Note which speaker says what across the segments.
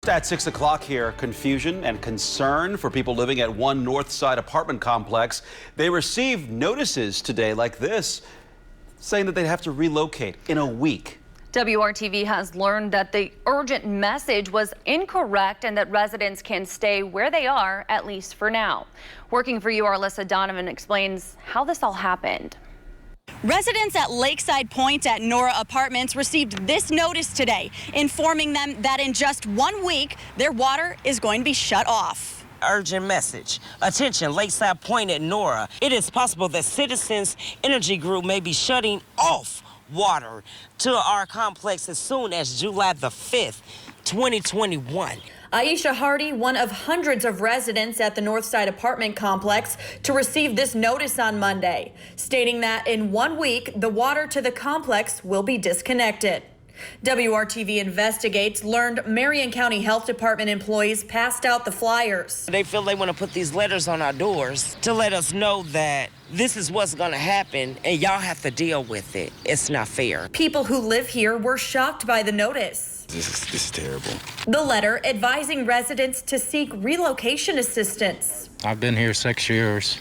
Speaker 1: At 6 o'clock here, confusion and concern for people living at one North Side apartment complex. They received notices today like this, saying that they'd have to relocate in a week.
Speaker 2: WRTV has learned that the urgent message was incorrect and that residents can stay where they are, at least for now. Working for you, Alyssa, Donovan explains how this all happened.
Speaker 3: Residents at Lakeside Point at Nora Apartments received this notice today, informing them that in just 1 week, their water is going to be shut off.
Speaker 4: Urgent message. Attention, Lakeside Point at Nora. It is possible that Citizens Energy Group may be shutting off water to our complex as soon as July the 5th, 2021.
Speaker 3: Aisha Hardy, one of hundreds of residents at the Northside apartment complex, to receive this notice on Monday, stating that in 1 week, the water to the complex will be disconnected. WRTV Investigates learned Marion County Health Department employees passed out the flyers.
Speaker 4: They feel they want to put these letters on our doors to let us know that this is what's going to happen and y'all have to deal with it. It's not fair.
Speaker 3: People who live here were shocked by the notice.
Speaker 5: This is terrible.
Speaker 3: The letter advising residents to seek relocation assistance.
Speaker 6: I've been here 6 years,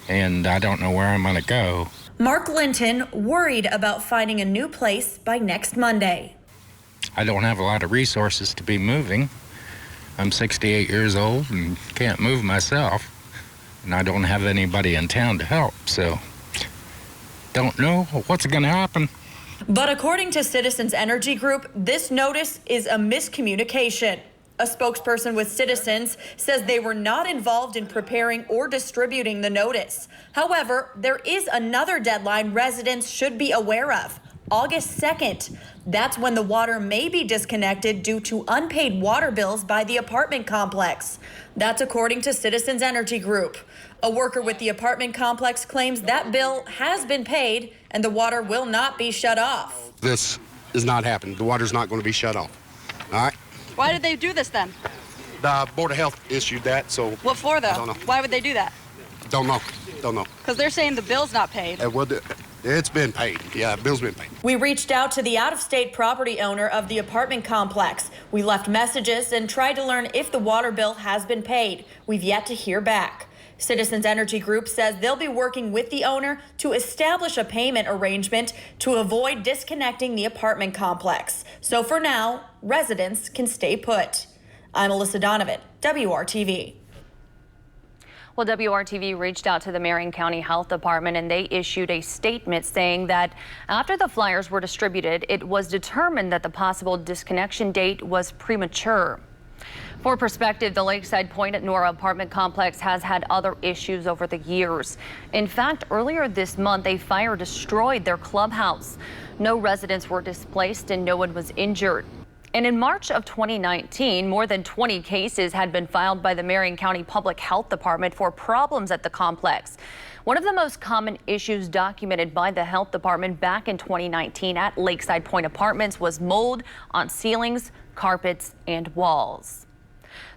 Speaker 6: and I don't know where I'm going to go.
Speaker 3: Mark Linton worried about finding a new place by next Monday.
Speaker 6: I don't have a lot of resources to be moving. I'm 68 years old and can't move myself, and I don't have anybody in town to help, so don't know what's going to happen.
Speaker 3: But according to Citizens Energy Group, this notice is a miscommunication. A spokesperson with Citizens says they were not involved in preparing or distributing the notice. However, there is another deadline residents should be aware of, August 2nd. That's when the water may be disconnected due to unpaid water bills by the apartment complex. That's according to Citizens Energy Group. A worker with the apartment complex claims that bill has been paid and the water will not be shut off.
Speaker 5: This is not happening. The water's not going to be shut off. All right?
Speaker 3: Why did they do this then?
Speaker 5: The Board of Health issued that, so...
Speaker 3: What for, though?
Speaker 5: I don't know.
Speaker 3: Why would they do that?
Speaker 5: Don't know. Don't know.
Speaker 3: Because they're saying the bill's not paid.
Speaker 5: It's been paid. Yeah, the bill's been paid.
Speaker 3: We reached out to the out-of-state property owner of the apartment complex. We left messages and tried to learn if the water bill has been paid. We've yet to hear back. Citizens Energy Group says they'll be working with the owner to establish a payment arrangement to avoid disconnecting the apartment complex. So for now, residents can stay put. I'm Alyssa, Donovan, WRTV.
Speaker 2: Well, WRTV reached out to the Marion County Health Department and they issued a statement saying that after the flyers were distributed, it was determined that the possible disconnection date was premature. For perspective, the Lakeside Point at Nora apartment complex has had other issues over the years. In fact, earlier this month, a fire destroyed their clubhouse. No residents were displaced and no one was injured. And in March of 2019, more than 20 cases had been filed by the Marion County Public Health Department for problems at the complex. One of the most common issues documented by the health department back in 2019 at Lakeside Point Apartments was mold on ceilings, carpets, and walls.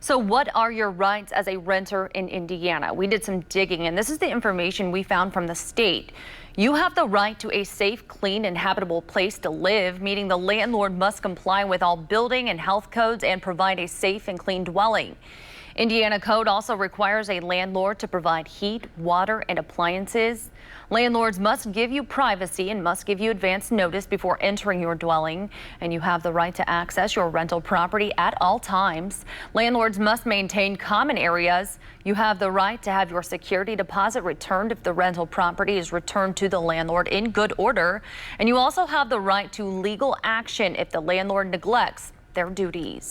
Speaker 2: So what are your rights as a renter in Indiana? We did some digging, and this is the information we found from the state. You have the right to a safe, clean, and habitable place to live, meaning the landlord must comply with all building and health codes and provide a safe and clean dwelling. Indiana code also requires a landlord to provide heat, water, and appliances. Landlords must give you privacy and must give you advance notice before entering your dwelling. And you have the right to access your rental property at all times. Landlords must maintain common areas. You have the right to have your security deposit returned if the rental property is returned to the landlord in good order. And you also have the right to legal action if the landlord neglects their duties.